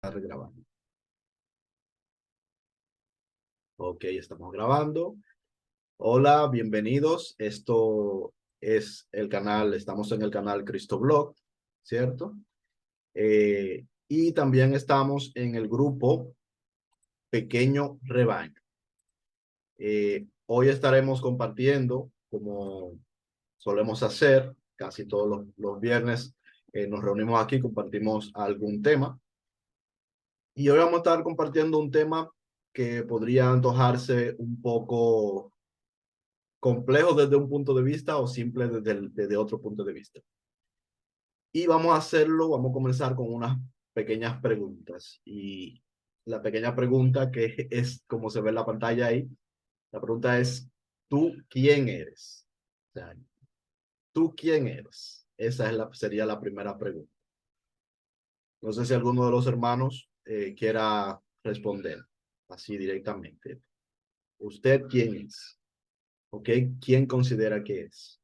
Grabando. Ok, estamos grabando. Hola, bienvenidos. Esto es el canal, estamos en el canal Cristo Blog, ¿cierto? Y también estamos en el grupo Pequeño Rebaño. Hoy estaremos compartiendo, como solemos hacer, casi todos los viernes nos reunimos aquí, compartimos algún tema. Y hoy vamos a estar compartiendo un tema que podría antojarse un poco complejo desde un punto de vista o simple desde otro punto de vista. Y vamos a hacerlo, vamos a comenzar con unas pequeñas preguntas. Y la pequeña pregunta que es como se ve en la pantalla ahí, la pregunta es, ¿tú quién eres? O sea, ¿tú quién eres? Esa es sería la primera pregunta. No sé si alguno de los hermanos quiera responder así directamente. ¿Usted quién es? ¿Ok? ¿Quién considera que es?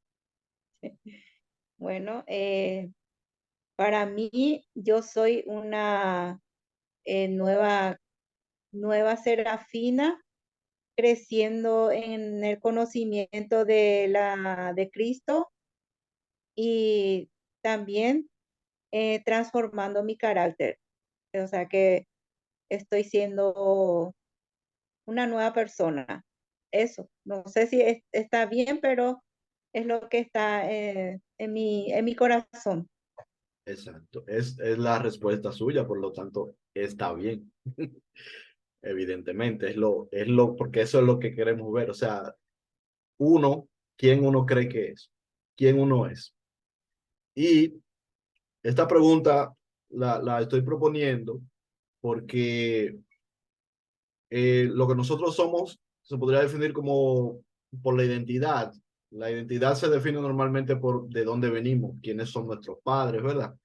Bueno, para mí yo soy una nueva serafina creciendo en el conocimiento de Cristo y también transformando mi carácter. O sea que estoy siendo una nueva persona. Eso, no sé si está bien, pero es lo que está en mi corazón. Exacto. Es la respuesta suya, por lo tanto, está bien. Evidentemente, porque eso es lo que queremos ver. O sea, uno, quién uno cree que es, quién uno es. Y esta pregunta la estoy proponiendo porque lo que nosotros somos se podría definir como por la identidad. La identidad se define normalmente por de dónde venimos, quiénes son nuestros padres, ¿verdad?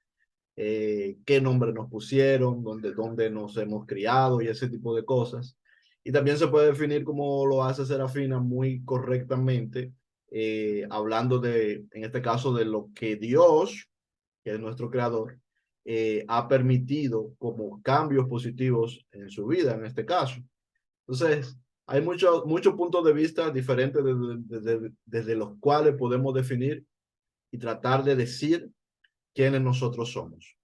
Qué nombre nos pusieron, dónde nos hemos criado y ese tipo de cosas. Y también se puede definir como lo hace Serafina muy correctamente, hablando en este caso, de lo que Dios, que es nuestro creador, ha permitido como cambios positivos en su vida, en este caso. Entonces, hay muchos puntos de vista diferentes desde los cuales podemos definir y tratar de decir quiénes nosotros somos.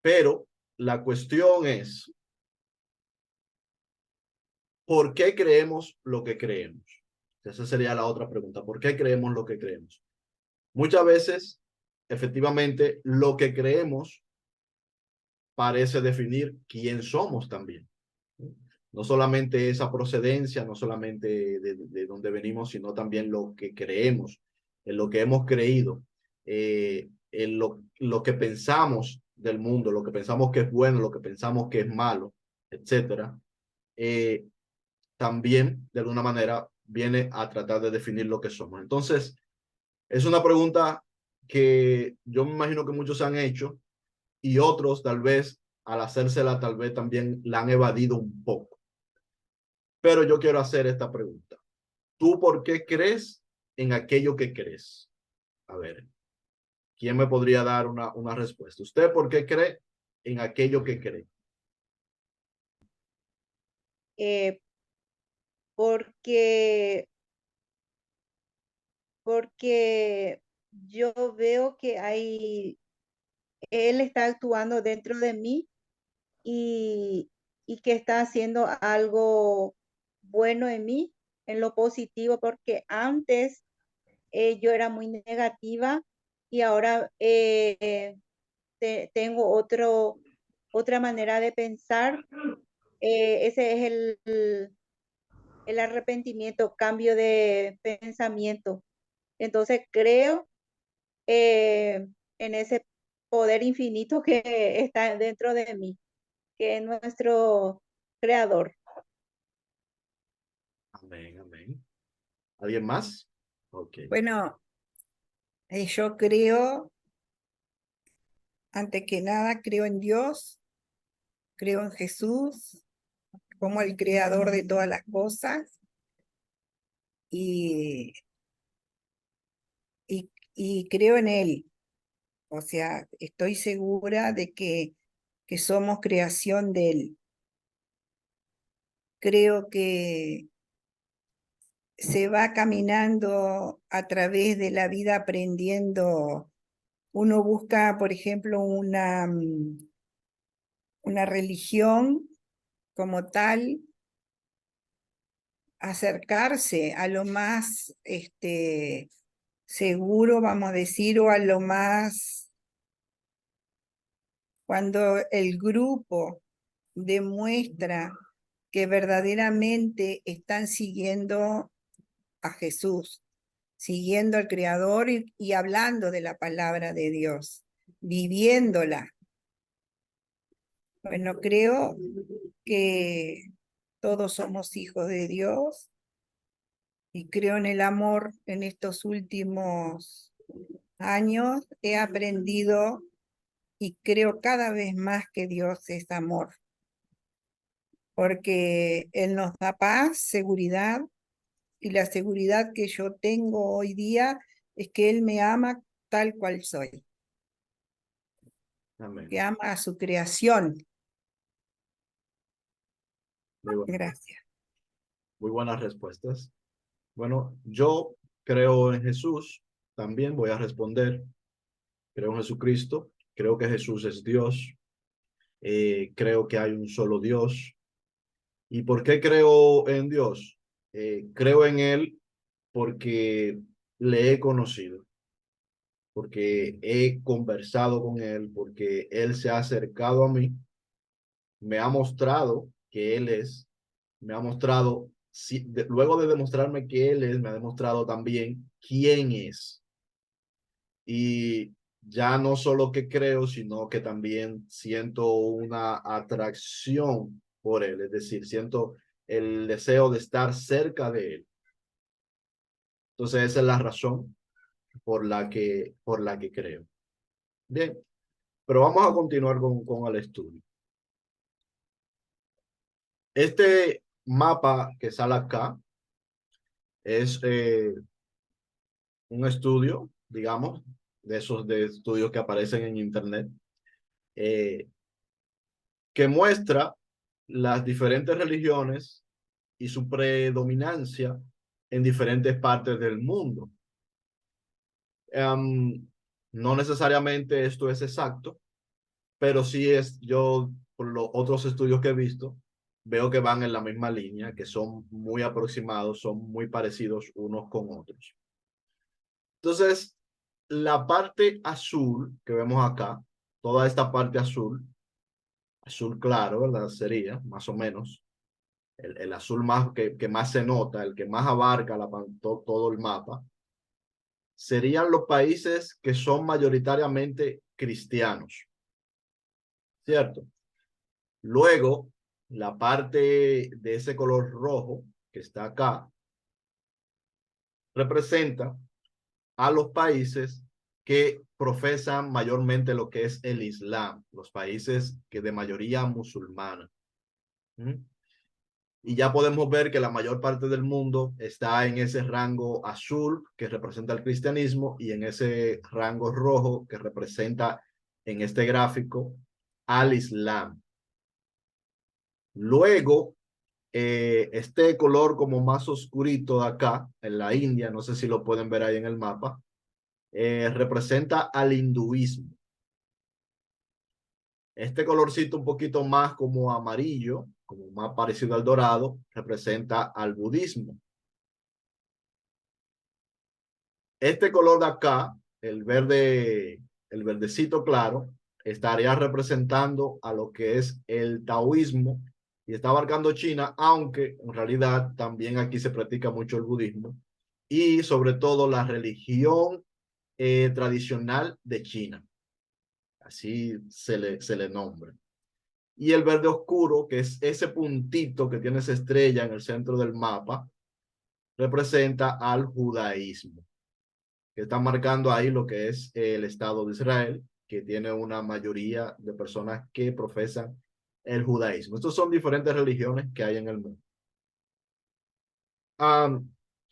Pero la cuestión es, ¿por qué creemos lo que creemos? Esa sería la otra pregunta. ¿Por qué creemos lo que creemos? Muchas veces, efectivamente, lo que creemos parece definir quién somos también. No solamente esa procedencia, no solamente de dónde venimos, sino también lo que creemos, en lo que hemos creído, en lo que pensamos del mundo, lo que pensamos que es bueno, lo que pensamos que es malo, etcétera. Eh, También, de alguna manera, viene a tratar de definir lo que somos. Entonces, es una pregunta que yo me imagino que muchos han hecho y otros tal vez al hacérsela tal vez también la han evadido un poco. Pero yo quiero hacer esta pregunta. ¿Tú por qué crees en aquello que crees? A ver, ¿quién me podría dar una respuesta? ¿Usted por qué cree en aquello que cree? Eh, porque, porque yo veo que él está actuando dentro de mí y, y que está haciendo algo bueno en mí, en lo positivo, porque antes yo era muy negativa y ahora tengo otra manera de pensar. Ese es el arrepentimiento, cambio de pensamiento. Entonces creo en ese poder infinito que está dentro de mí, que es nuestro creador. Amén, amén. ¿Alguien más? Ok. Bueno, yo creo, antes que nada, creo en Dios, creo en Jesús como el creador de todas las cosas y, y creo en Él. O sea, estoy segura de que que somos creación de Él. Creo que se va caminando a través de la vida aprendiendo. Uno busca, por ejemplo, una religión como tal, acercarse a lo más seguro, vamos a decir, o a lo más, cuando el grupo demuestra que verdaderamente están siguiendo a Jesús, siguiendo al Creador y hablando de la palabra de Dios, viviéndola. Bueno, creo que todos somos hijos de Dios y creo en el amor. En estos últimos años he aprendido y creo cada vez más que Dios es amor, porque Él nos da paz, seguridad, y la seguridad que yo tengo hoy día es que Él me ama tal cual soy, Amén. que ama a su creación. Muy bueno. Gracias. Muy buenas respuestas. Bueno, yo creo en Jesús, también voy a responder. Creo en Jesucristo, creo que Jesús es Dios, creo que hay un solo Dios. ¿Y por qué creo en Dios? Creo en Él porque le he conocido, porque he conversado con Él, porque Él se ha acercado a mí, me ha mostrado que Él es, me ha mostrado, luego de demostrarme que Él es, me ha demostrado también quién es. Y ya no solo que creo, sino que también siento una atracción por Él, es decir, siento el deseo de estar cerca de Él. Entonces esa es la razón por la que creo. Bien, pero vamos a continuar con el estudio. Este mapa que sale acá es un estudio, digamos, de esos de estudios que aparecen en internet, eh, que muestra las diferentes religiones y su predominancia en diferentes partes del mundo. No necesariamente esto es exacto, pero sí es, yo por los otros estudios que he visto, veo que van en la misma línea, que son muy aproximados, son muy parecidos unos con otros. Entonces, la parte azul que vemos acá, toda esta parte azul, azul claro, ¿verdad? Sería más o menos el azul más que más se nota, el que más abarca todo el mapa, serían los países que son mayoritariamente cristianos, ¿cierto? Luego, la parte de ese color rojo que está acá representa a los países que profesan mayormente lo que es el Islam, los países que de mayoría musulmana. ¿Mm? Y ya podemos ver que la mayor parte del mundo está en ese rango azul que representa el cristianismo y en ese rango rojo que representa en este gráfico al Islam. Luego, este color como más oscurito de acá, en la India, no sé si lo pueden ver ahí en el mapa, representa al hinduismo. Este colorcito un poquito más como amarillo, como más parecido al dorado, representa al budismo. Este color de acá, el verde, el verdecito claro, estaría representando a lo que es el taoísmo y está abarcando China, aunque en realidad también aquí se practica mucho el budismo y sobre todo la religión tradicional de China. Así se le nombra. Y el verde oscuro, que es ese puntito que tiene esa estrella en el centro del mapa, representa al judaísmo, que está marcando ahí lo que es el Estado de Israel, que tiene una mayoría de personas que profesan el judaísmo. Estos son diferentes religiones que hay en el mundo.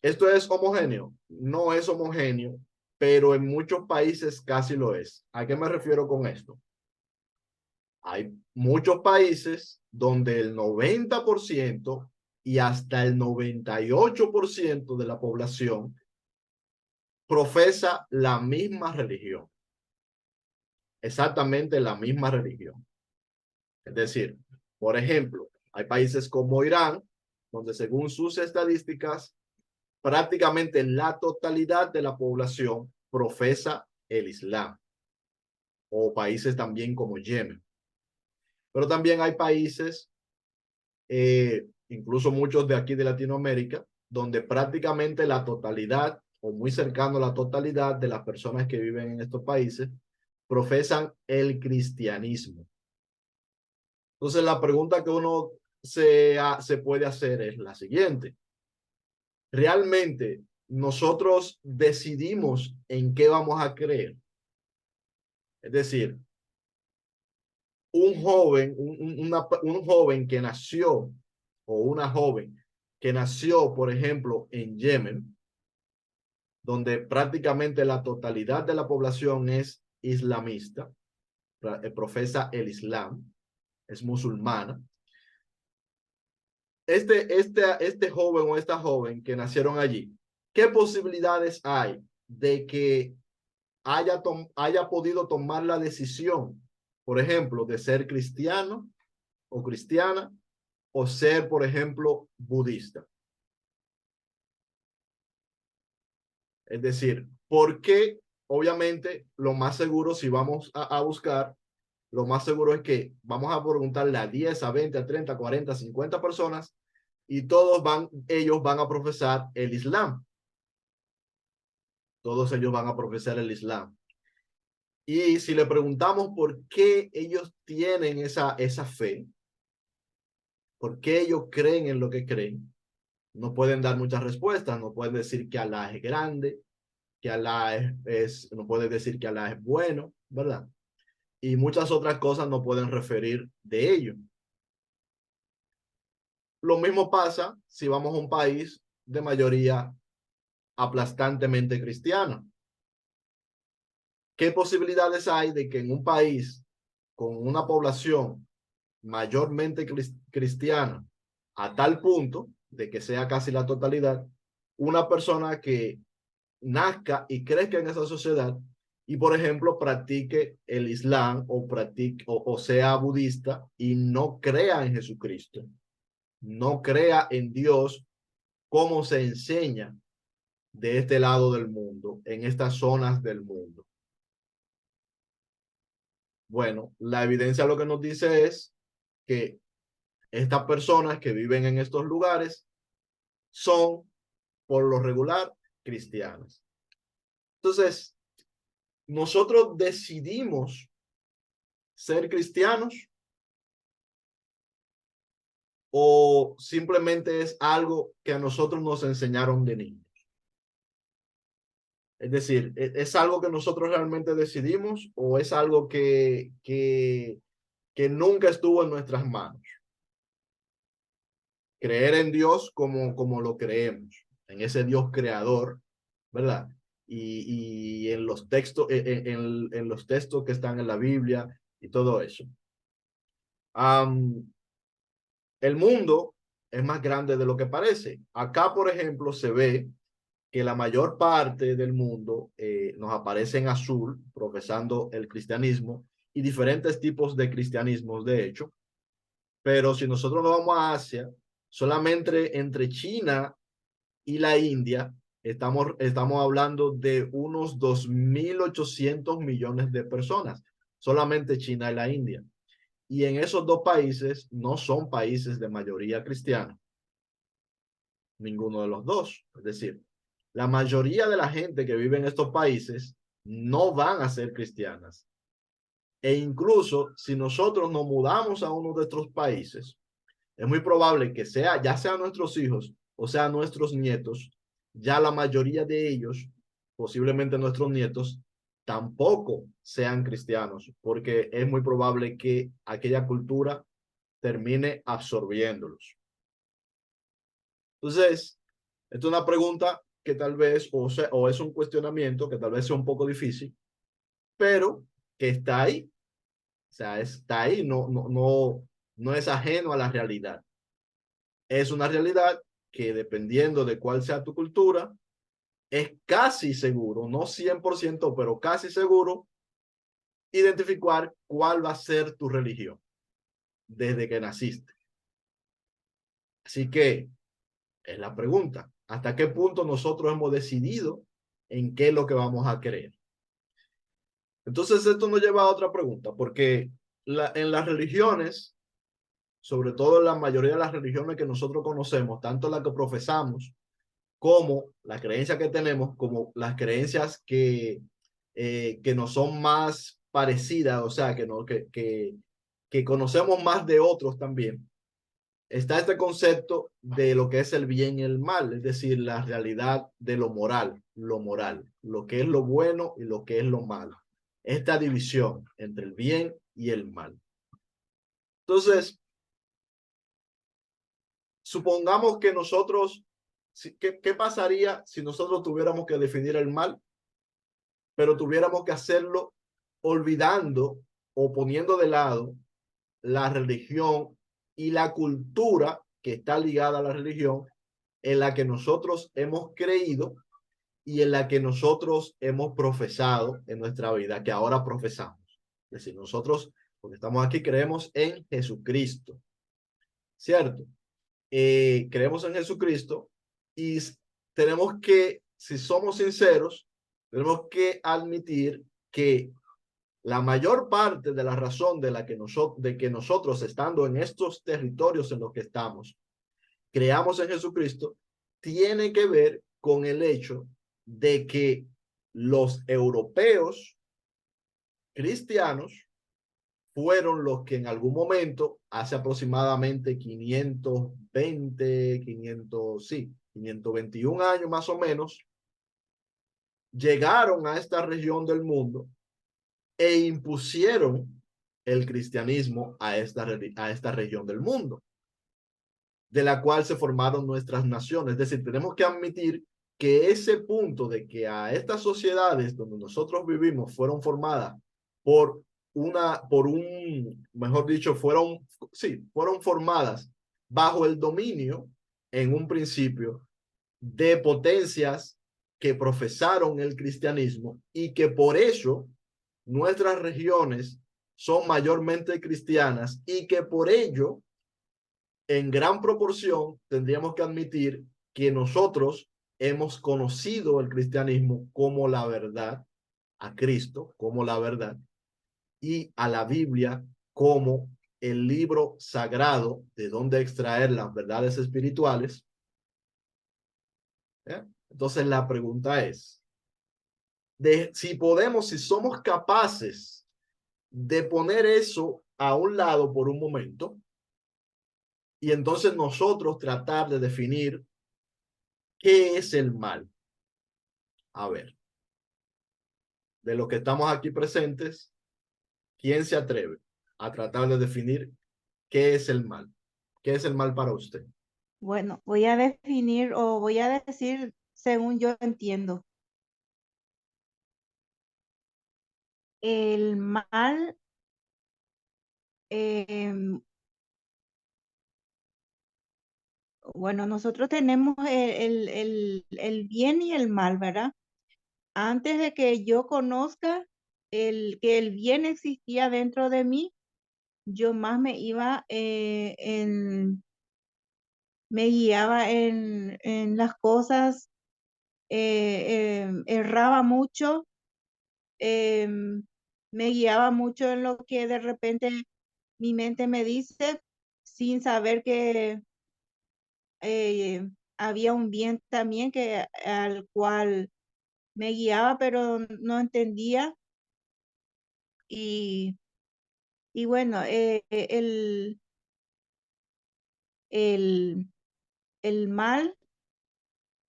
¿Esto es homogéneo? No es homogéneo, pero en muchos países casi lo es. ¿A qué me refiero con esto? Hay muchos países donde el 90% y hasta el 98% de la población profesa la misma religión, exactamente la misma religión. Es decir, por ejemplo, hay países como Irán, donde según sus estadísticas, prácticamente la totalidad de la población profesa el Islam, o países también como Yemen. Pero también hay países, incluso muchos de aquí de Latinoamérica, donde prácticamente la totalidad o muy cercano a la totalidad de las personas que viven en estos países profesan el cristianismo. Entonces la pregunta que uno se puede hacer es la siguiente. ¿Realmente nosotros decidimos en qué vamos a creer? Es decir, un joven que nació o una joven que nació, por ejemplo, en Yemen, donde prácticamente la totalidad de la población es islamista, profesa el Islam, es musulmana. Este joven o esta joven que nacieron allí, ¿qué posibilidades hay de que haya podido tomar la decisión, por ejemplo, de ser cristiano o cristiana o ser, por ejemplo, budista? Es decir, porque obviamente lo más seguro, si vamos a buscar, lo más seguro es que vamos a preguntarle a 10, a 20, a 30, a 40, a 50 personas y ellos van a profesar el Islam. Todos ellos van a profesar el Islam. Y si le preguntamos por qué ellos tienen esa fe, por qué ellos creen en lo que creen, no pueden dar muchas respuestas. No pueden decir que Alá es grande, que Alá no pueden decir que Alá es bueno, ¿verdad? Y muchas otras cosas no pueden referir de ello. Lo mismo pasa si vamos a un país de mayoría aplastantemente cristiana. ¿Qué posibilidades hay de que en un país con una población mayormente cristiana, a tal punto de que sea casi la totalidad, una persona que nazca y crezca en esa sociedad y, por ejemplo, practique el Islam o sea budista y no crea en Jesucristo, no crea en Dios como se enseña de este lado del mundo, en estas zonas del mundo? Bueno, la evidencia lo que nos dice es que estas personas que viven en estos lugares son, por lo regular, cristianas. Entonces, nosotros decidimos ser cristianos o simplemente es algo que a nosotros nos enseñaron de niños. Es decir, ¿es algo que nosotros realmente decidimos o es algo que nunca estuvo en nuestras manos? Creer en Dios como lo creemos, en ese Dios creador, ¿verdad? Y en los textos, en los textos que están en la Biblia y todo eso. El mundo es más grande de lo que parece. Acá, por ejemplo, se ve que la mayor parte del mundo nos aparece en azul, profesando el cristianismo y diferentes tipos de cristianismos, de hecho. Pero si nosotros nos vamos a Asia, solamente entre China y la India, estamos hablando de unos 2.800 millones de personas, solamente China y la India. Y en esos dos países no son países de mayoría cristiana, ninguno de los dos. Es decir, la mayoría de la gente que vive en estos países no van a ser cristianas. E incluso si nosotros nos mudamos a uno de estos países, es muy probable que ya sea nuestros hijos o sea nuestros nietos, ya la mayoría de ellos, posiblemente nuestros nietos, tampoco sean cristianos, porque es muy probable que aquella cultura termine absorbiéndolos. Entonces, esta es una pregunta que tal vez, o es un cuestionamiento que tal vez sea un poco difícil, pero que está ahí. O sea, está ahí, no es ajeno a la realidad. Es una realidad que dependiendo de cuál sea tu cultura, es casi seguro, no 100%, pero casi seguro, identificar cuál va a ser tu religión desde que naciste. Así que es la pregunta, ¿hasta qué punto nosotros hemos decidido en qué es lo que vamos a creer? Entonces esto nos lleva a otra pregunta, porque en las religiones, sobre todo en la mayoría de las religiones que nosotros conocemos, tanto las que profesamos como las creencias que tenemos, como las creencias que nos son más parecidas, o sea, que conocemos más de otros también, está este concepto de lo que es el bien y el mal, es decir, la realidad de lo moral, lo que es lo bueno y lo que es lo malo. Esta división entre el bien y el mal. Entonces, supongamos que nosotros, ¿qué pasaría si nosotros tuviéramos que definir el mal, pero tuviéramos que hacerlo olvidando o poniendo de lado la religión y la cultura que está ligada a la religión en la que nosotros hemos creído y en la que nosotros hemos profesado en nuestra vida, que ahora profesamos? Es decir, nosotros, porque estamos aquí, creemos en Jesucristo, ¿cierto? Creemos en Jesucristo y tenemos que, si somos sinceros, tenemos que admitir que la mayor parte de la razón de que nosotros, estando en estos territorios en los que estamos, creamos en Jesucristo, tiene que ver con el hecho de que los europeos cristianos fueron los que en algún momento, hace aproximadamente 521 años más o menos, llegaron a esta región del mundo e impusieron el cristianismo a esta región del mundo, de la cual se formaron nuestras naciones. Es decir, tenemos que admitir que ese punto de que a estas sociedades donde nosotros vivimos fueron formadas mejor dicho, fueron formadas bajo el dominio en un principio de potencias que profesaron el cristianismo y que por eso nuestras regiones son mayormente cristianas y que por ello, en gran proporción, tendríamos que admitir que nosotros hemos conocido el cristianismo como la verdad, a Cristo como la verdad y a la Biblia como el libro sagrado de donde extraer las verdades espirituales. Entonces la pregunta es, si somos capaces de poner eso a un lado por un momento y entonces nosotros tratar de definir qué es el mal. A ver, de los que estamos aquí presentes, ¿quién se atreve a tratar de definir qué es el mal? ¿Qué es el mal para usted? Bueno, voy a definir o voy a decir según yo entiendo. El mal, em, bueno, nosotros tenemos el bien y el mal, ¿verdad? Antes de que yo conozca que el bien existía dentro de mí, yo más me guiaba en las cosas, erraba mucho, em, me guiaba mucho en lo que de repente mi mente me dice sin saber que había un bien también al cual me guiaba, pero no entendía. Y, y bueno, el, el mal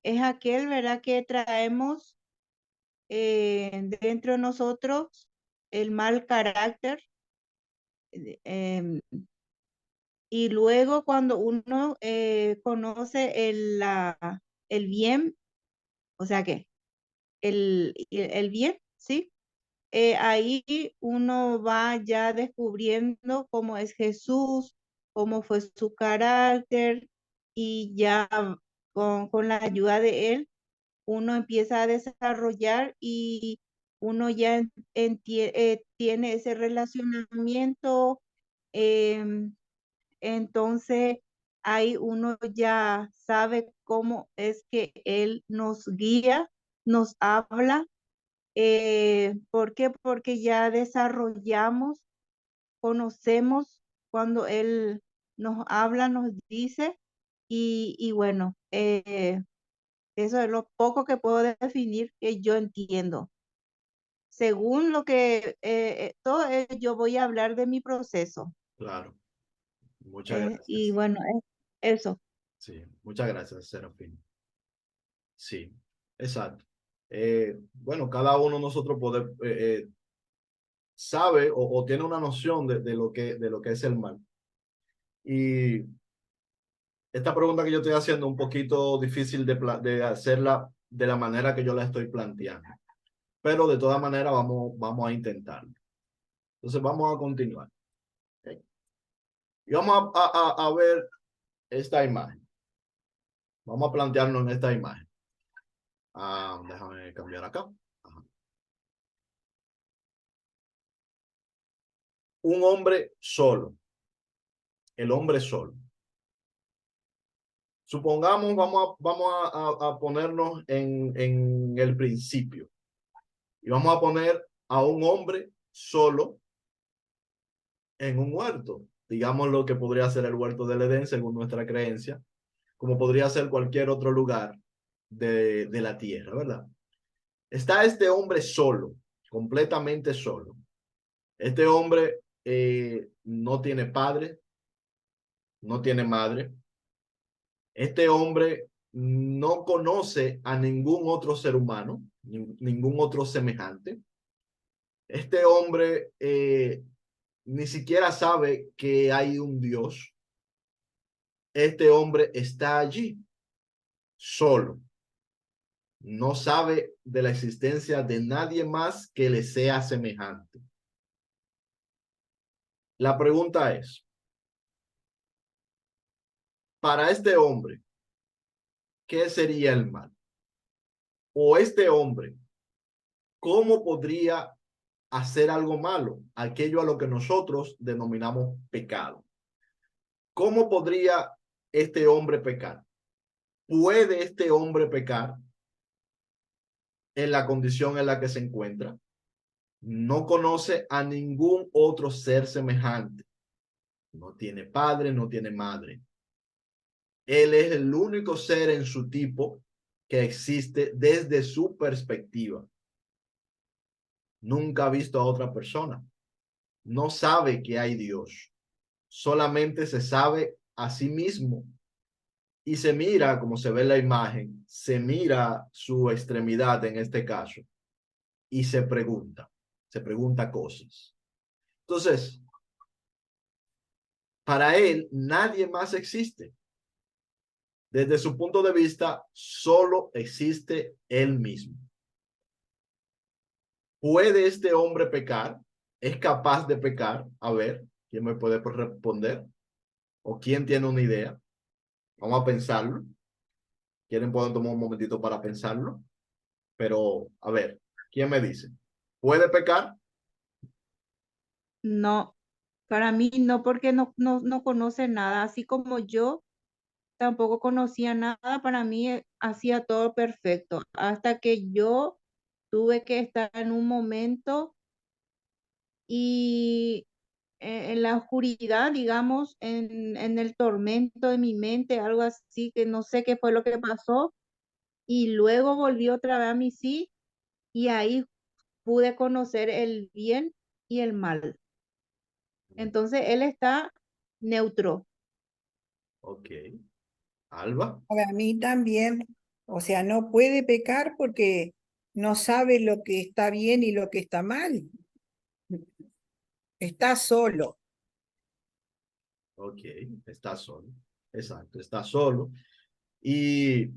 es aquel, ¿verdad?, que traemos dentro de nosotros, el mal carácter. em, y luego cuando uno conoce el bien, o sea que el bien, ¿sí? ahí uno va ya descubriendo cómo es Jesús, cómo fue su carácter y ya con la ayuda de él uno empieza a desarrollar y uno ya tiene ese relacionamiento. em, entonces ahí uno ya sabe cómo es que él nos guía, nos habla. ¿Por qué? Porque ya desarrollamos, conocemos cuando él nos habla, nos dice y bueno, eso es lo poco que puedo definir que yo entiendo. Según lo que todo yo voy a hablar de mi proceso. Claro. Muchas Y gracias. bueno, eso. Sí, muchas gracias, Serafín. Sí, exacto. Bueno, cada uno de nosotros sabe o tiene una noción de lo que es el mal. Y esta pregunta que yo estoy haciendo es un poquito difícil de hacerla de la manera que yo la estoy planteando. Pero de todas maneras vamos a intentarlo. Entonces vamos a continuar. ¿Ok? Y vamos a ver esta imagen. Vamos a plantearnos en esta imagen. Déjame cambiar acá. Ajá. Un hombre solo. El hombre solo. Supongamos, vamos a ponernos en el principio. Y vamos a poner a un hombre solo en un huerto. Digamos lo que podría ser el huerto del Edén, según nuestra creencia, como podría ser cualquier otro lugar de la tierra, ¿verdad? Está este hombre solo, completamente solo. Este hombre no tiene padre, no tiene madre. Este hombre no conoce a ningún otro ser humano, ningún otro semejante. Este hombre ni siquiera sabe que hay un Dios. Este hombre está allí, solo. No sabe de la existencia de nadie más que le sea semejante. La pregunta es, para este hombre, ¿qué sería el mal? O este hombre, ¿cómo podría hacer algo malo? Aquello a lo que nosotros denominamos pecado. ¿Cómo podría este hombre pecar? ¿Puede este hombre pecar en la condición en la que se encuentra? No conoce a ningún otro ser semejante. No tiene padre, no tiene madre. Él es el único ser en su tipo que existe desde su perspectiva. Nunca ha visto a otra persona. No sabe que hay Dios. Solamente se sabe a sí mismo. Y se mira, como se ve en la imagen, se mira su extremidad en este caso y se pregunta cosas. Entonces, para él, nadie más existe. Desde su punto de vista, solo existe él mismo. ¿Puede este hombre pecar? ¿Es capaz de pecar? A ver, ¿quién me puede responder? ¿O quién tiene una idea? Vamos a pensarlo. ¿Quieren pueden tomar un momentito para pensarlo? Pero, a ver, ¿quién me dice? ¿Puede pecar? No, para mí no, porque no conoce nada. Así como yo tampoco conocía nada, para mí hacía todo perfecto. Hasta que yo tuve que estar en un momento y en la oscuridad, digamos, en el tormento de mi mente, algo así, que no sé qué fue lo que pasó. Y luego volví otra vez a mi sí y ahí pude conocer el bien y el mal. Entonces él está neutro. Ok. Alba. Para mí también, o sea, no puede pecar porque no sabe lo que está bien y lo que está mal. Está solo. Ok. Está solo. Exacto. Está solo. Y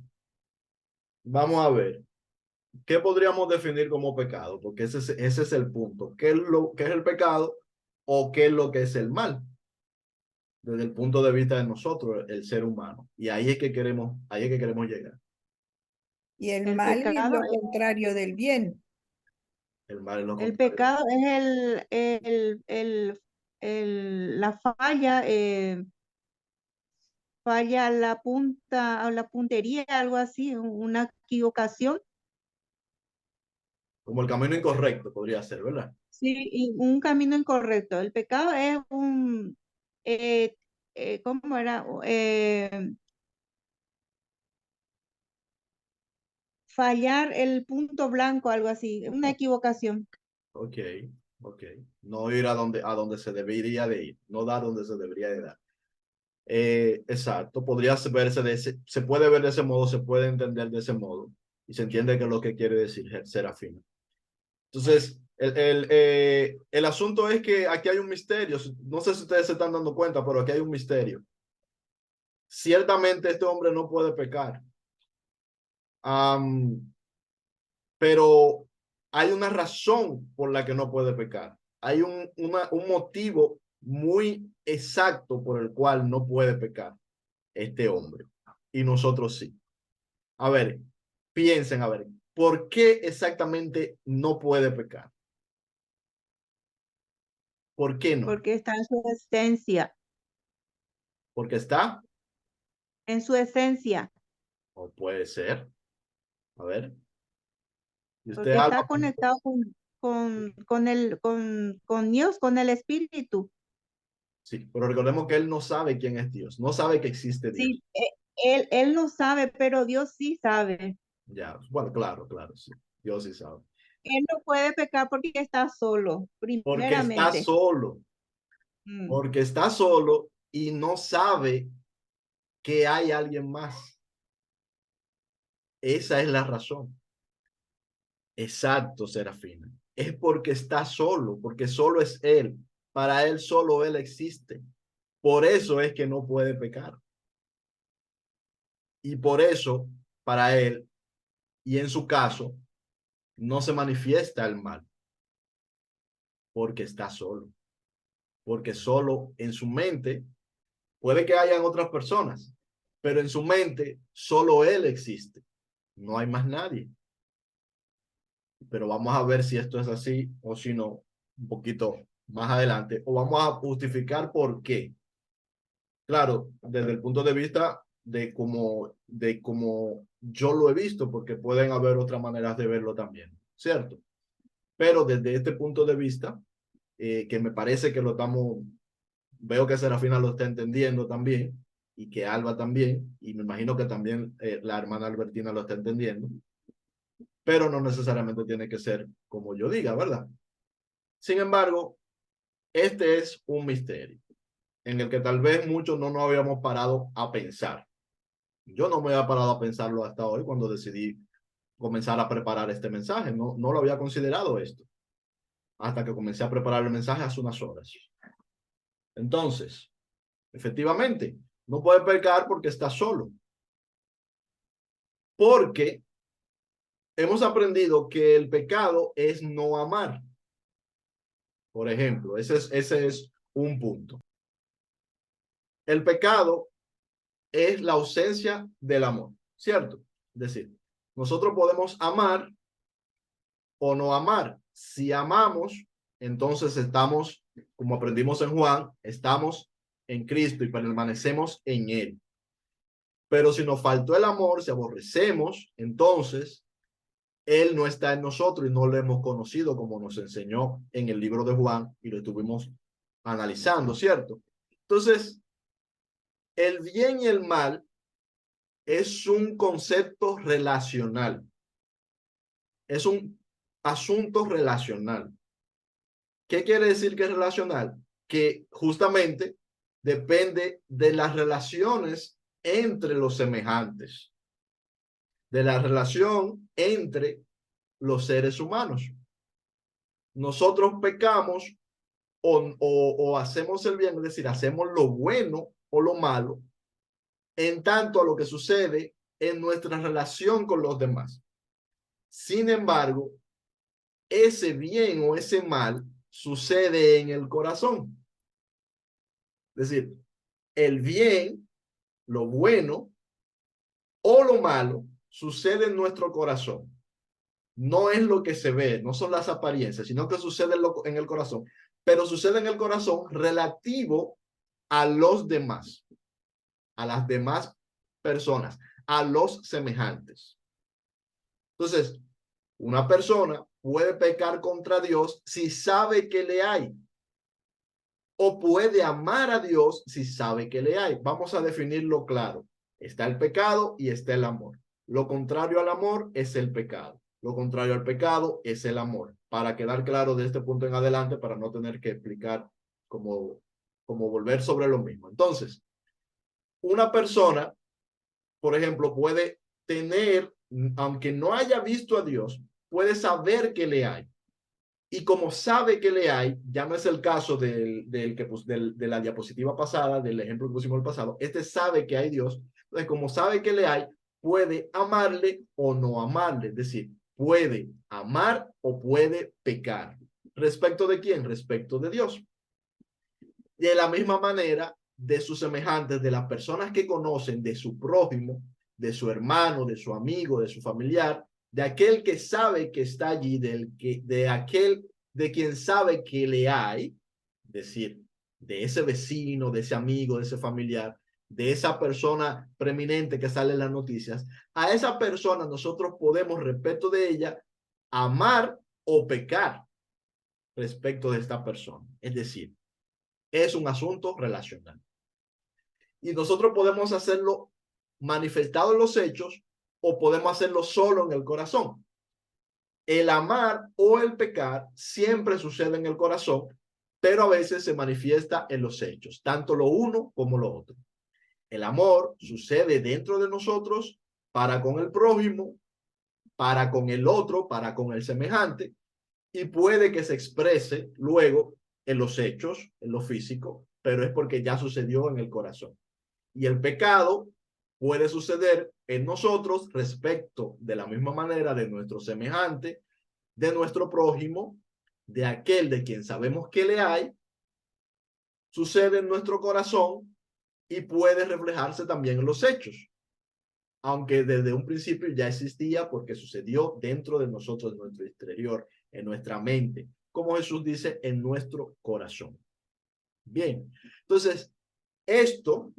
vamos a ver. ¿qué podríamos definir como pecado? Porque ese es el punto. ¿Qué es el pecado o qué es lo que es el mal? Desde el punto de vista de nosotros, el ser humano. Y ahí es que queremos llegar. Y el El mal es pecado, lo contrario del bien. El mal es lo el contrario. pecado es la falla, falla la punta, o la puntería, algo así, una equivocación. Como el camino incorrecto podría ser, ¿verdad? Sí, y un camino incorrecto. El pecado es eh, ¿cómo era? Fallar el punto blanco, algo así, una equivocación. Ok, ok. No ir a donde se debería de ir, no dar donde se debería de dar. Exacto, podría verse se puede ver de ese modo, se puede entender de ese modo y se entiende que es lo que quiere decir Serafina. Entonces, el asunto es que aquí hay un misterio. No sé si ustedes se están dando cuenta, pero aquí hay un misterio. Ciertamente este hombre no puede pecar. Am, pero hay una razón por la que no puede pecar. Hay un motivo muy exacto por el cual no puede pecar este hombre. Y nosotros sí. A ver, piensen, a ver, ¿por qué exactamente no puede pecar? ¿Por qué no? Porque está en su esencia, Porque está, en su esencia, o puede ser, a ver, y usted porque algo, está conectado con Dios, con el Espíritu. sí, pero recordemos que él no sabe quién es Dios, no sabe que existe Dios. Sí, él no sabe, pero Dios sí sabe. Ya, bueno, claro, claro, sí, Dios sí sabe. Él no puede pecar porque está solo, primeramente. Mm, Porque está solo y no sabe que hay alguien más. Esa es la razón. Exacto, Serafina. Es porque está solo, porque solo es él. Para él solo él existe. Por eso es que no puede pecar. Y por eso, para él, y en su caso, no se manifiesta el mal, porque está solo. Porque solo en su mente, puede que hayan otras personas, pero en su mente solo él existe. No hay más nadie. Pero vamos a ver si esto es así o si no, un poquito más adelante, o vamos a justificar por qué. Claro, desde el punto de vista de cómo yo lo he visto, porque pueden haber otras maneras de verlo también, ¿cierto? Pero desde este punto de vista, que me parece que lo estamos, veo que Serafina lo está entendiendo también, y que Alba también, y me imagino que también la hermana Albertina lo está entendiendo, pero no necesariamente tiene que ser como yo diga, ¿verdad? Sin embargo, este es un misterio en el que tal vez muchos no nos habíamos parado a pensar. Yo no me había parado a pensarlo hasta hoy cuando decidí comenzar a preparar este mensaje. No lo había considerado esto hasta que comencé a preparar el mensaje hace unas horas. Entonces, efectivamente, no puede pecar porque está solo. Porque hemos aprendido que el pecado es no amar. Por ejemplo, ese es un punto. El pecado es la ausencia del amor, ¿cierto? Es decir, nosotros podemos amar o no amar. Si amamos, entonces estamos, como aprendimos en Juan, estamos en Cristo y permanecemos en Él. Pero si nos faltó el amor, si aborrecemos, entonces Él no está en nosotros y no lo hemos conocido como nos enseñó en el libro de Juan y lo estuvimos analizando, ¿cierto? Entonces, el bien y el mal es un concepto relacional, es un asunto relacional. ¿Qué quiere decir que es relacional? Que justamente depende de las relaciones entre los semejantes, de la relación entre los seres humanos. Nosotros pecamos o hacemos el bien, es decir, hacemos lo bueno o lo malo, en tanto a lo que sucede en nuestra relación con los demás. Sin embargo, ese bien o ese mal sucede en el corazón. Es decir, el bien, lo bueno o lo malo sucede en nuestro corazón. No es lo que se ve, no son las apariencias, sino que sucede en el corazón. Pero sucede en el corazón relativo a los demás, a las demás personas, a los semejantes. Entonces, una persona puede pecar contra Dios si sabe que le hay, o puede amar a Dios si sabe que le hay. Vamos a definirlo claro. Está el pecado y está el amor. Lo contrario al amor es el pecado. Lo contrario al pecado es el amor. Para quedar claro de este punto en adelante, para no tener que explicar como volver sobre lo mismo. Entonces, una persona, por ejemplo, puede tener, aunque no haya visto a Dios, puede saber que le hay. Y como sabe que le hay, ya no es el caso de la diapositiva pasada, del ejemplo que pusimos el pasado, este sabe que hay Dios, entonces como sabe que le hay, puede amarle o no amarle, es decir, puede amar o puede pecar. ¿Respecto de quién? Respecto de Dios. De la misma manera, de sus semejantes, de las personas que conocen, de su prójimo, de su hermano, de su amigo, de su familiar, de aquel que sabe que está allí, de aquel de quien sabe que le hay, es decir, de ese vecino, de ese amigo, de ese familiar, de esa persona preeminente que sale en las noticias, a esa persona nosotros podemos, respecto de ella, amar o pecar respecto de esta persona. Es decir, es un asunto relacional. Y nosotros podemos hacerlo manifestado en los hechos o podemos hacerlo solo en el corazón. El amar o el pecar siempre sucede en el corazón, pero a veces se manifiesta en los hechos, tanto lo uno como lo otro. El amor sucede dentro de nosotros para con el prójimo, para con el otro, para con el semejante, y puede que se exprese luego en los hechos, en lo físico, pero es porque ya sucedió en el corazón. Y el pecado puede suceder en nosotros respecto de la misma manera de nuestro semejante, de nuestro prójimo, de aquel de quien sabemos que le hay, sucede en nuestro corazón y puede reflejarse también en los hechos, aunque desde un principio ya existía porque sucedió dentro de nosotros, en nuestro exterior, en nuestra mente, como Jesús dice, en nuestro corazón. Bien, entonces, esto,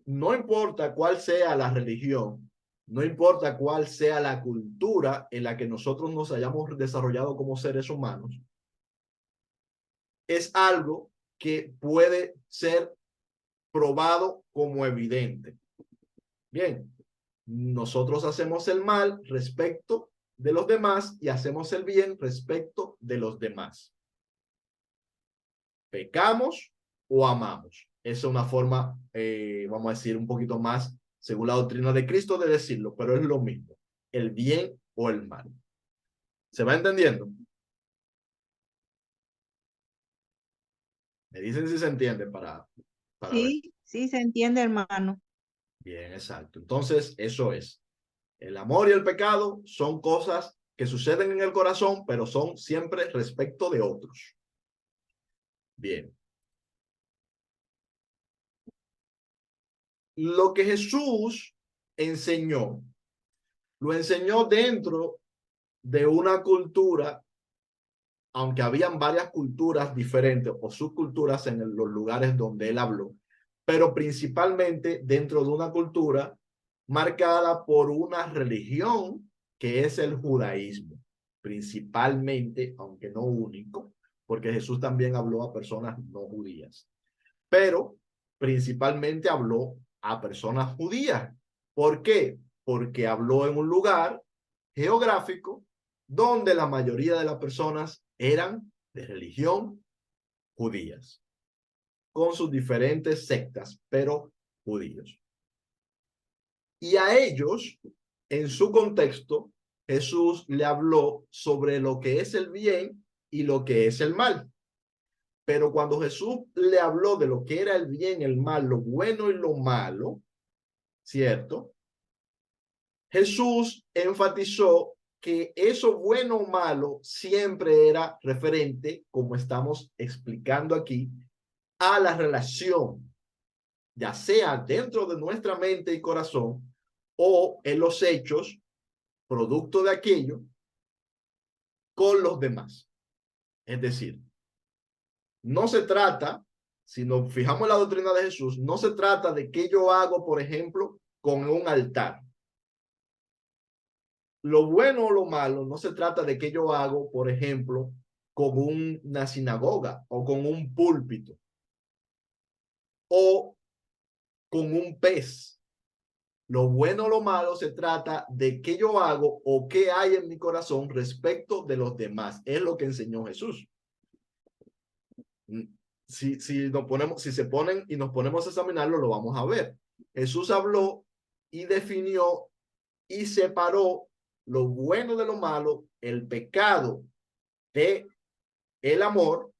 no importa cuál sea la religión, no importa cuál sea la cultura en la que nosotros nos hayamos desarrollado como seres humanos, es algo que puede ser probado como evidente. Bien, nosotros hacemos el mal respecto de los demás y hacemos el bien respecto de los demás. Pecamos o amamos. Esa es una forma, vamos a decir, un poquito más, según la doctrina de Cristo, de decirlo, pero es lo mismo, el bien o el mal. ¿Se va entendiendo? Me dicen si se entiende para ver. Sí, sí, se entiende, hermano. Bien, exacto. Entonces, eso es. El amor y el pecado son cosas que suceden en el corazón, pero son siempre respecto de otros. Bien. Lo que Jesús enseñó, lo enseñó dentro de una cultura, aunque habían varias culturas diferentes o subculturas en los lugares donde él habló, pero principalmente dentro de una cultura marcada por una religión que es el judaísmo, principalmente, aunque no único, porque Jesús también habló a personas no judías, pero principalmente habló a personas judías. ¿Por qué? Porque habló en un lugar geográfico donde la mayoría de las personas eran de religión judías, con sus diferentes sectas, pero judíos. Y a ellos, en su contexto, Jesús le habló sobre lo que es el bien y lo que es el mal. Pero cuando Jesús le habló de lo que era el bien, el mal, lo bueno y lo malo, ¿cierto? Jesús enfatizó que eso bueno o malo siempre era referente, como estamos explicando aquí, a la relación, ya sea dentro de nuestra mente y corazón o en los hechos, producto de aquello, con los demás. Es decir, no se trata, si nos fijamos en la doctrina de Jesús, no se trata de qué yo hago, por ejemplo, con un altar. Lo bueno o lo malo no se trata de qué yo hago, por ejemplo, con una sinagoga o con un púlpito o con un pez. Lo bueno o lo malo se trata de qué yo hago o qué hay en mi corazón respecto de los demás. Es lo que enseñó Jesús. Si se ponen y nos ponemos a examinarlo, lo vamos a ver. Jesús habló y definió y separó lo bueno de lo malo, el pecado de el amor,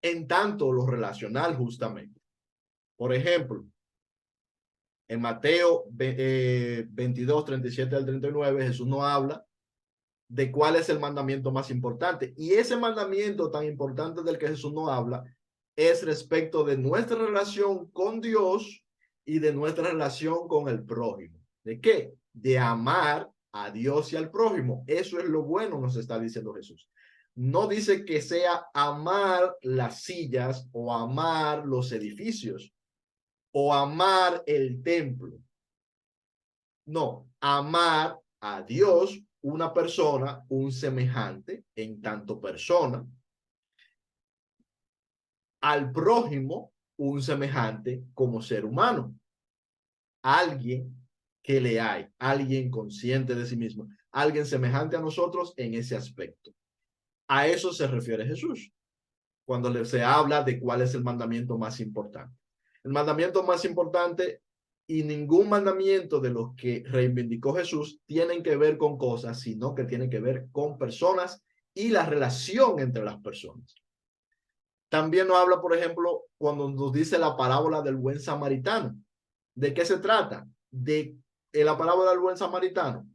en tanto lo relacional justamente. Por ejemplo, en Mateo 22, 37 al 39, Jesús nos habla de cuál es el mandamiento más importante. Y ese mandamiento tan importante del que Jesús nos habla es respecto de nuestra relación con Dios y de nuestra relación con el prójimo. ¿De qué? De amar a Dios y al prójimo. Eso es lo bueno, nos está diciendo Jesús. No dice que sea amar las sillas o amar los edificios o amar el templo. No, amar a Dios, una persona, un semejante en tanto persona, al prójimo, un semejante como ser humano, alguien que le hay, alguien consciente de sí mismo, alguien semejante a nosotros en ese aspecto. A eso se refiere Jesús cuando se habla de cuál es el mandamiento más importante. El mandamiento más importante, y ningún mandamiento de los que reivindicó Jesús tienen que ver con cosas, sino que tienen que ver con personas y la relación entre las personas. También nos habla, por ejemplo, cuando nos dice la parábola del buen samaritano. ¿De qué se trata? De la parábola del buen samaritano.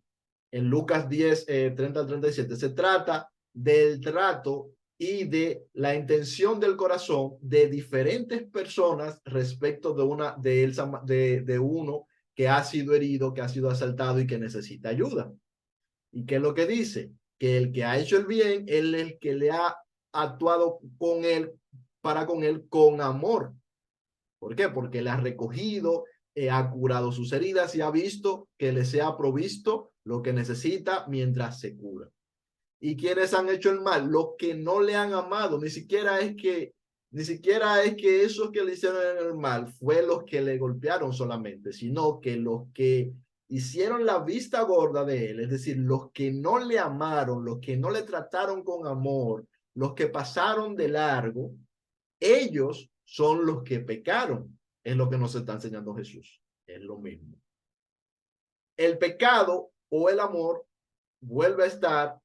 En Lucas 10, 30 al 37, se trata del trato y de la intención del corazón de diferentes personas respecto de uno que ha sido herido, que ha sido asaltado y que necesita ayuda. ¿Y qué es lo que dice? Que el que ha hecho el bien, él es el que le ha actuado con él, para con él, con amor. ¿Por qué? Porque le ha recogido, ha curado sus heridas y ha visto que le sea provisto lo que necesita mientras se cura. ¿Y quiénes han hecho el mal? Los que no le han amado. Ni siquiera es que esos que le hicieron el mal fue los que le golpearon solamente, sino que los que hicieron la vista gorda de él, es decir, los que no le amaron, los que no le trataron con amor, los que pasaron de largo, ellos son los que pecaron. Es lo que nos está enseñando Jesús. Es lo mismo. El pecado o el amor vuelve a estar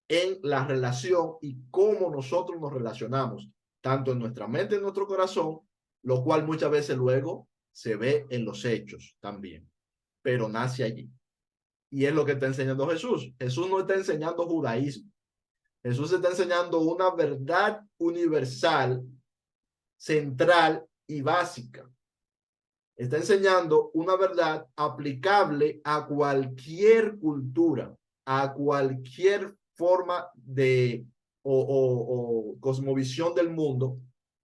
en la relación y cómo nosotros nos relacionamos, tanto en nuestra mente, en nuestro corazón, lo cual muchas veces luego se ve en los hechos también, pero nace allí. Y es lo que está enseñando Jesús. Jesús no está enseñando judaísmo. Jesús está enseñando una verdad universal, central y básica. Está enseñando una verdad aplicable a cualquier cultura, a cualquier forma de o cosmovisión del mundo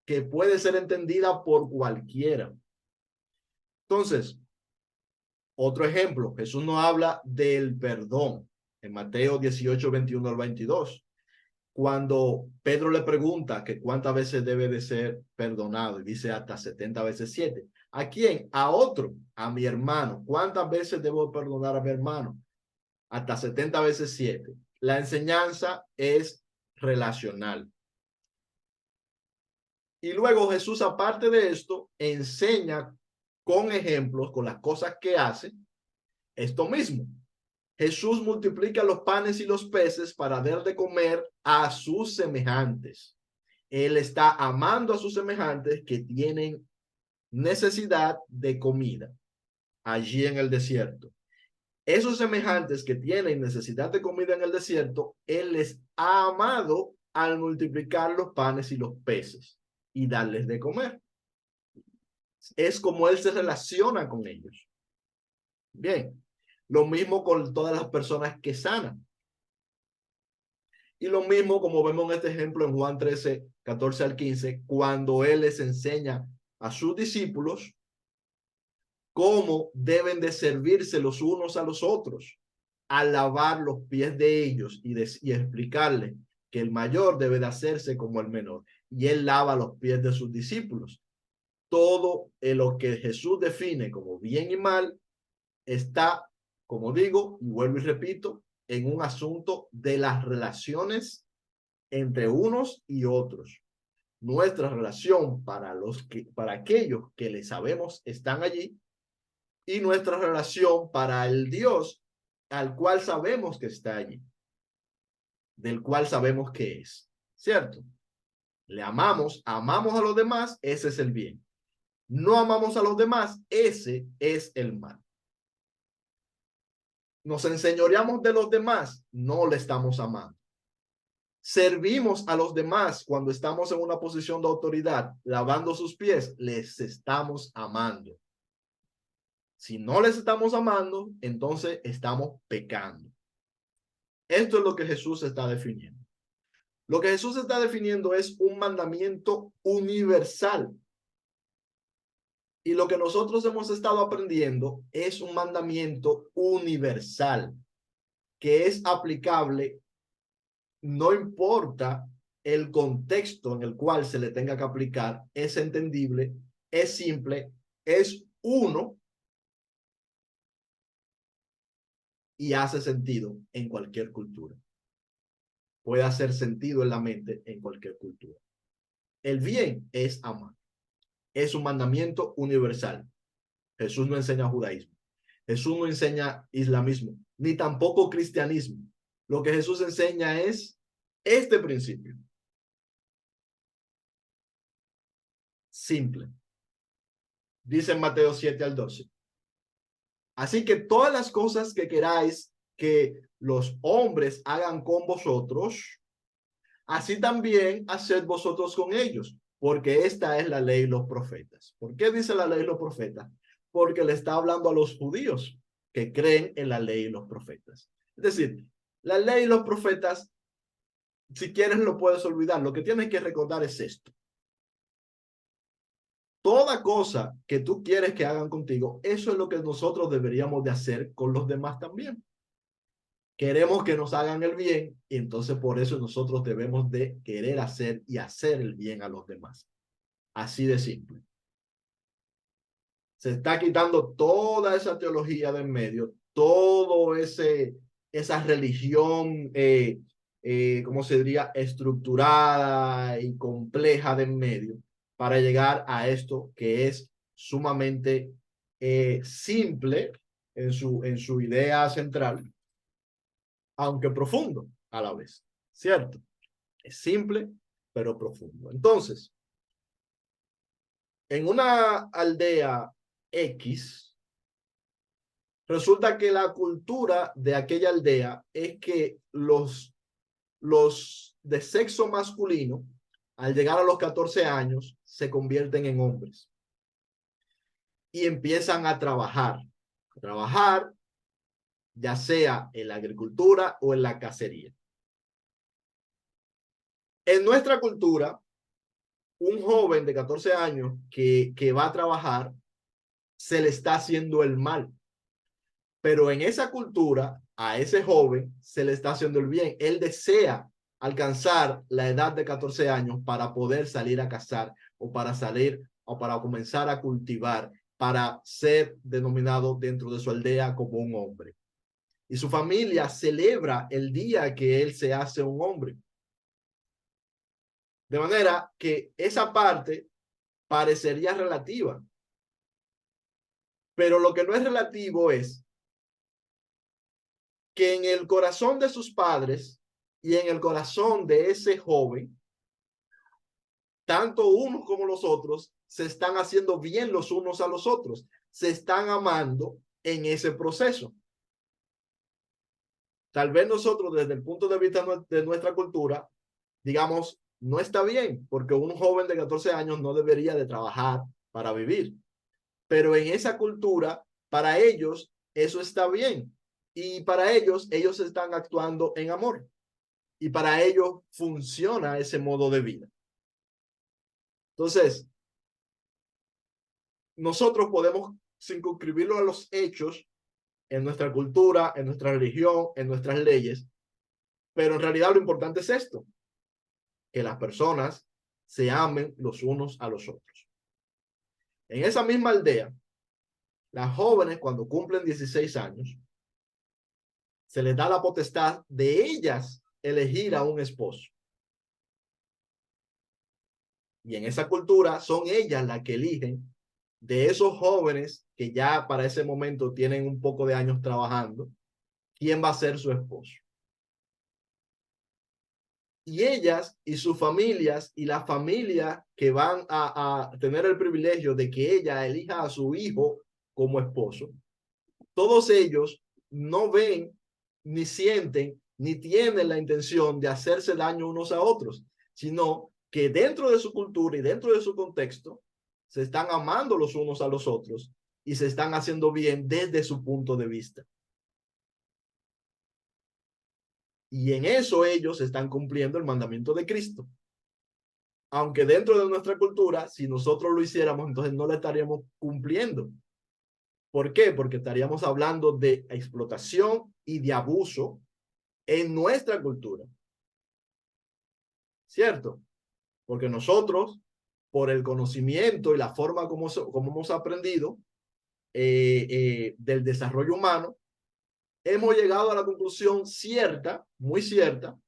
que puede ser entendida por cualquiera. Entonces, otro ejemplo, Jesús nos habla del perdón en Mateo 18, 21 al 22. Cuando Pedro le pregunta que cuántas veces debe de ser perdonado y dice hasta 70 veces 7. ¿A quién? A otro, a mi hermano. ¿Cuántas veces debo perdonar a mi hermano? Hasta 70 veces 7. La enseñanza es relacional. Y luego Jesús, aparte de esto, enseña con ejemplos, con las cosas que hace, esto mismo. Jesús multiplica los panes y los peces para dar de comer a sus semejantes. Él está amando a sus semejantes que tienen necesidad de comida allí en el desierto. Esos semejantes que tienen necesidad de comida en el desierto, Él les ha amado al multiplicar los panes y los peces y darles de comer. Es como Él se relaciona con ellos. Bien, lo mismo con todas las personas que sanan. Y lo mismo como vemos en este ejemplo en Juan 13, 14 al 15, cuando Él les enseña a sus discípulos cómo deben de servirse los unos a los otros, a lavar los pies de ellos y explicarles que el mayor debe de hacerse como el menor. Y Él lava los pies de sus discípulos. Todo lo que Jesús define como bien y mal está, como digo, y vuelvo y repito, en un asunto de las relaciones entre unos y otros. Nuestra relación para aquellos que le sabemos están allí, y nuestra relación para el Dios al cual sabemos que está allí, del cual sabemos que es, ¿cierto? Le amamos a los demás, ese es el bien. No amamos a los demás, ese es el mal. Nos enseñoreamos de los demás, no le estamos amando. Servimos a los demás cuando estamos en una posición de autoridad, lavando sus pies, les estamos amando. Si no les estamos amando, entonces estamos pecando. Esto es lo que Jesús está definiendo. Lo que Jesús está definiendo es un mandamiento universal. Y lo que nosotros hemos estado aprendiendo es un mandamiento universal que es aplicable, no importa el contexto en el cual se le tenga que aplicar, es entendible, es simple, es uno y hace sentido en cualquier cultura. Puede hacer sentido en la mente en cualquier cultura. El bien es amar. Es un mandamiento universal. Jesús no enseña judaísmo. Jesús no enseña islamismo, ni tampoco cristianismo. Lo que Jesús enseña es este principio. Simple. Dice en Mateo 7 al 12. Así que todas las cosas que queráis que los hombres hagan con vosotros, así también haced vosotros con ellos, porque esta es la ley y los profetas. ¿Por qué dice la ley y los profetas? Porque le está hablando a los judíos que creen en la ley y los profetas. Es decir, la ley y los profetas, si quieres lo puedes olvidar. Lo que tienes que recordar es esto. Toda cosa que tú quieres que hagan contigo, eso es lo que nosotros deberíamos de hacer con los demás también. Queremos que nos hagan el bien y entonces por eso nosotros debemos de querer hacer y hacer el bien a los demás. Así de simple. Se está quitando toda esa teología de en medio, todo esa religión, ¿cómo se diría? Estructurada y compleja de en medio para llegar a esto que es sumamente simple en su idea central, aunque profundo a la vez, ¿cierto? Es simple, pero profundo. Entonces, en una aldea X, resulta que la cultura de aquella aldea es que los de sexo masculino, al llegar a los 14 años, se convierten en hombres y empiezan a trabajar ya sea en la agricultura o en la cacería. En nuestra cultura, un joven de 14 años que va a trabajar, se le está haciendo el mal. Pero en esa cultura, a ese joven se le está haciendo el bien. Él desea alcanzar la edad de 14 años para poder salir a cazar o para salir o para comenzar a cultivar, para ser denominado dentro de su aldea como un hombre. Y su familia celebra el día que él se hace un hombre. De manera que esa parte parecería relativa. Pero lo que no es relativo es que en el corazón de sus padres y en el corazón de ese joven, tanto unos como los otros se están haciendo bien los unos a los otros, se están amando en ese proceso. Tal vez nosotros desde el punto de vista de nuestra cultura, digamos, no está bien, porque un joven de 14 años no debería de trabajar para vivir. Pero en esa cultura, para ellos, eso está bien. Y para ellos están actuando en amor. Y para ellos funciona ese modo de vida. Entonces, nosotros podemos circunscribirlo a los hechos en nuestra cultura, en nuestra religión, en nuestras leyes, pero en realidad lo importante es esto, que las personas se amen los unos a los otros. En esa misma aldea, las jóvenes cuando cumplen 16 años, se les da la potestad de ellas elegir a un esposo. Y en esa cultura son ellas las que eligen de esos jóvenes que ya para ese momento tienen un poco de años trabajando, quién va a ser su esposo. Y ellas y sus familias y la familia que van a tener el privilegio de que ella elija a su hijo como esposo, todos ellos no ven, ni sienten, ni tienen la intención de hacerse daño unos a otros, sino que dentro de su cultura y dentro de su contexto se están amando los unos a los otros y se están haciendo bien desde su punto de vista. Y en eso ellos están cumpliendo el mandamiento de Cristo. Aunque dentro de nuestra cultura, si nosotros lo hiciéramos, entonces no lo estaríamos cumpliendo. ¿Por qué? Porque estaríamos hablando de explotación y de abuso en nuestra cultura. ¿Cierto? Porque nosotros, por el conocimiento y la forma como hemos aprendido del desarrollo humano, hemos llegado a la conclusión cierta, muy cierta,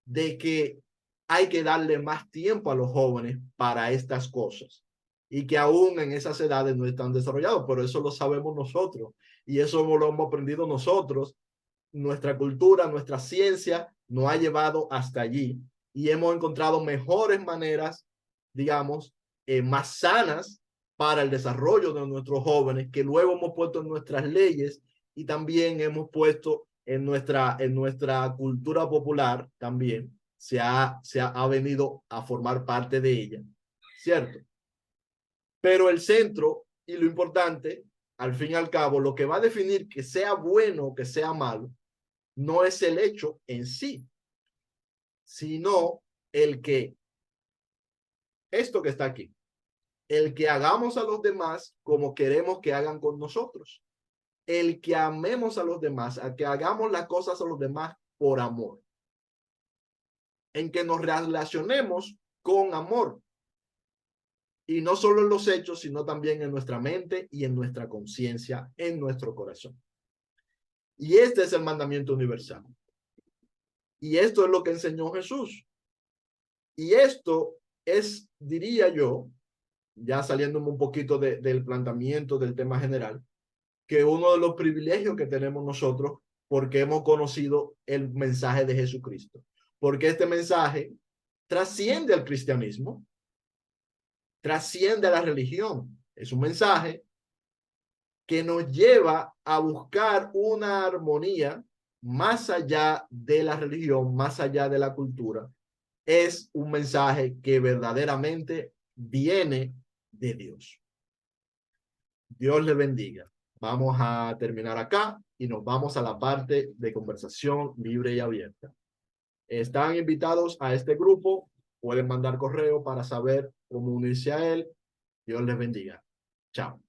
de que hay que darle más tiempo a los jóvenes para estas cosas y que aún en esas edades no están desarrollados, pero eso lo sabemos nosotros y eso lo hemos aprendido nosotros. Nuestra cultura, nuestra ciencia nos ha llevado hasta allí y hemos encontrado mejores maneras, digamos, más sanas para el desarrollo de nuestros jóvenes que luego hemos puesto en nuestras leyes y también hemos puesto en nuestra cultura popular también se ha venido a formar parte de ella, ¿cierto? Pero el centro y lo importante, al fin y al cabo, lo que va a definir que sea bueno o que sea malo, no es el hecho en sí, sino el que, esto que está aquí, el que hagamos a los demás como queremos que hagan con nosotros, el que amemos a los demás, a que hagamos las cosas a los demás por amor, en que nos relacionemos con amor, y no solo en los hechos, sino también en nuestra mente y en nuestra conciencia, en nuestro corazón. Y este es el mandamiento universal. Y esto es lo que enseñó Jesús. Y esto es, diría yo, ya saliéndome un poquito del planteamiento del tema general, que uno de los privilegios que tenemos nosotros porque hemos conocido el mensaje de Jesucristo. Porque este mensaje trasciende al cristianismo, trasciende a la religión. Es un mensaje que nos lleva a buscar una armonía más allá de la religión, más allá de la cultura. Es un mensaje que verdaderamente viene de Dios. Dios le bendiga. Vamos a terminar acá y nos vamos a la parte de conversación libre y abierta. Están invitados a este grupo. Pueden mandar correo para saber cómo unirse a él. Dios les bendiga. Chao.